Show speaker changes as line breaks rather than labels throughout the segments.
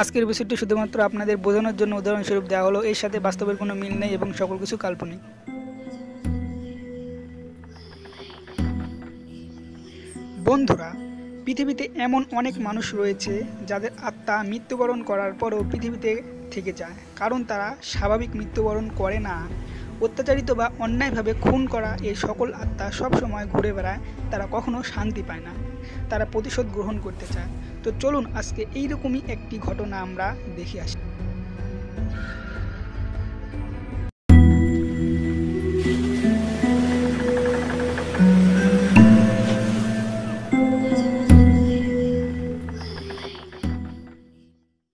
আজকের বিষয়টি শুধুমাত্র আপনাদের বোঝানোর জন্য উদাহরণস্বরূপ দেওয়া হলো, এর সাথে বাস্তবের কোনো মিল নেই এবং সকল কিছু কাল্পনিক। বন্ধুরা, পৃথিবীতে এমন অনেক মানুষ রয়েছে যাদের আত্মা মৃত্যুবরণ করার পরও পৃথিবীতে থেকে যায়, কারণ তারা স্বাভাবিক মৃত্যুবরণ করে না। অত্যাচারিত বা অন্যায়ভাবে খুন করা এই সকল আত্মা সবসময় ঘুরে বেড়ায়, তারা কখনো শান্তি পায় না, তারা প্রতিশোধ গ্রহণ করতে চায়। তো চলুন আজকে এইরকমই একটি ঘটনা আমরা দেখে আসি।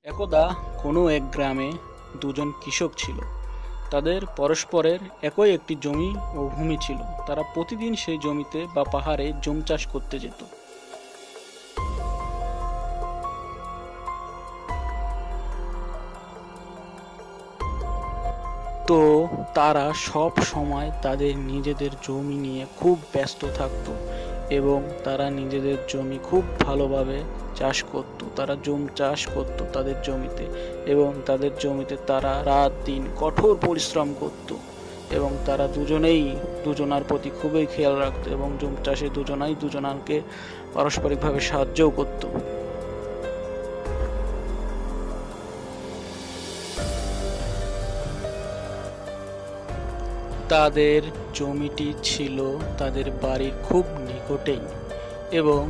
একদা কোনো এক গ্রামে দুজন কৃষক ছিল। তাদের পরস্পরের একই একটি জমি ও ভূমি ছিল। তারা প্রতিদিন সেই জমিতে বা পাহাড়ে জমি চাষ করতে যেত। তো তারা সব সময় তাদের নিজেদের জমি নিয়ে খুব ব্যস্ত থাকত এবং তারা নিজেদের জমি খুব ভালোভাবে চাষ করত। তারা জমি চাষ করত তাদের জমিতে, এবং তাদের জমিতে তারা রাত দিন কঠোর পরিশ্রম করত এবং তারা দুজনেই দুজনার প্রতি খুবই খেয়াল রাখত এবং জমি চাষে দুজনাই দুজনাকে পারস্পরিকভাবে সাহায্যও করত। তাদের জমিটি ছিল তাদের বাড়ির খুব নিকটেই, এবং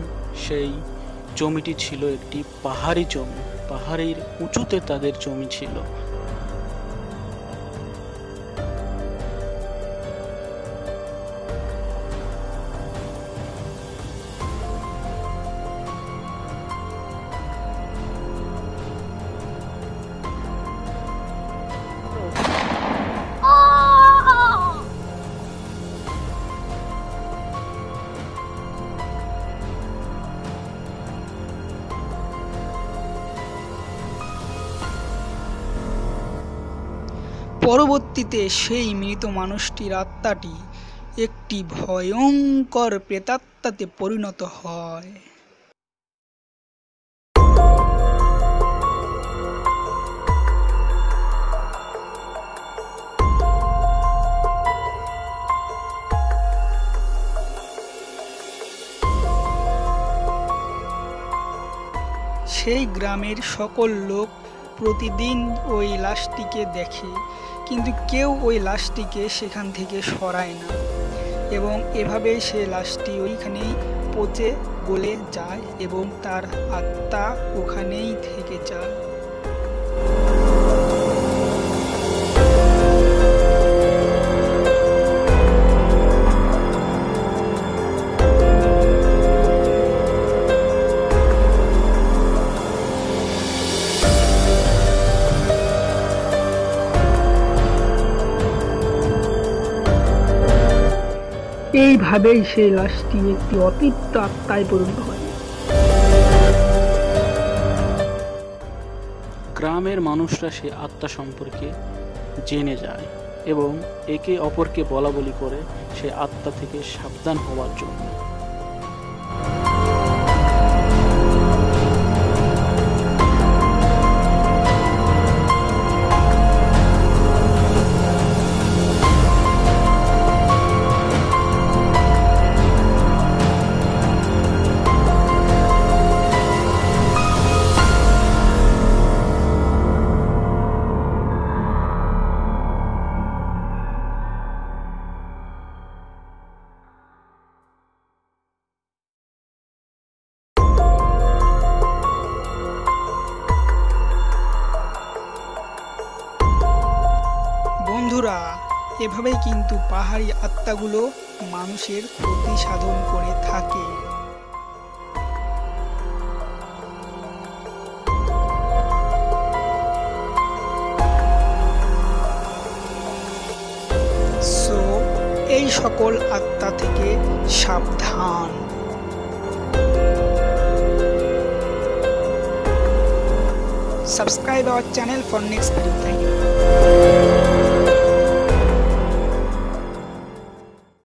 সেই জমিটি ছিল একটি পাহাড়ি জমি। পাহাড়ের উঁচুতে তাদের জমি ছিল।
পরবর্তীতে সেই মৃত মানুষটির আত্মাটি একটি ভয়ঙ্কর প্রেতাত্মাতে পরিণত হয়। সেই গ্রামের সকল লোক প্রতিদিন ওই লাশটিকে দেখে, কিন্তু কেউ ওই লাশটিকে সেখান থেকে সরায় না, এবং এভাবেই সে লাশটি ওইখানেই পচে গলে যায় এবং তার আত্মা ওখানেই থেকে যায়। এইভাবেই সেই লাশটি একটি অতৃপ্ত আত্মায় পরিণত হয়।
গ্রামের মানুষরা সেই আত্মা সম্পর্কে জেনে যায় এবং একে অপরকে বলা বলি করে সেই আত্মা থেকে সাবধান হওয়ার জন্য।
বন্ধুরা, এভাবেই কিন্তু পাহাড়ি আত্মাগুলো মানুষের ক্ষতি সাধন করে থাকে। সো এই সকল আত্মা থেকে সাবধান। Subscribe our channel for next video. Thank you.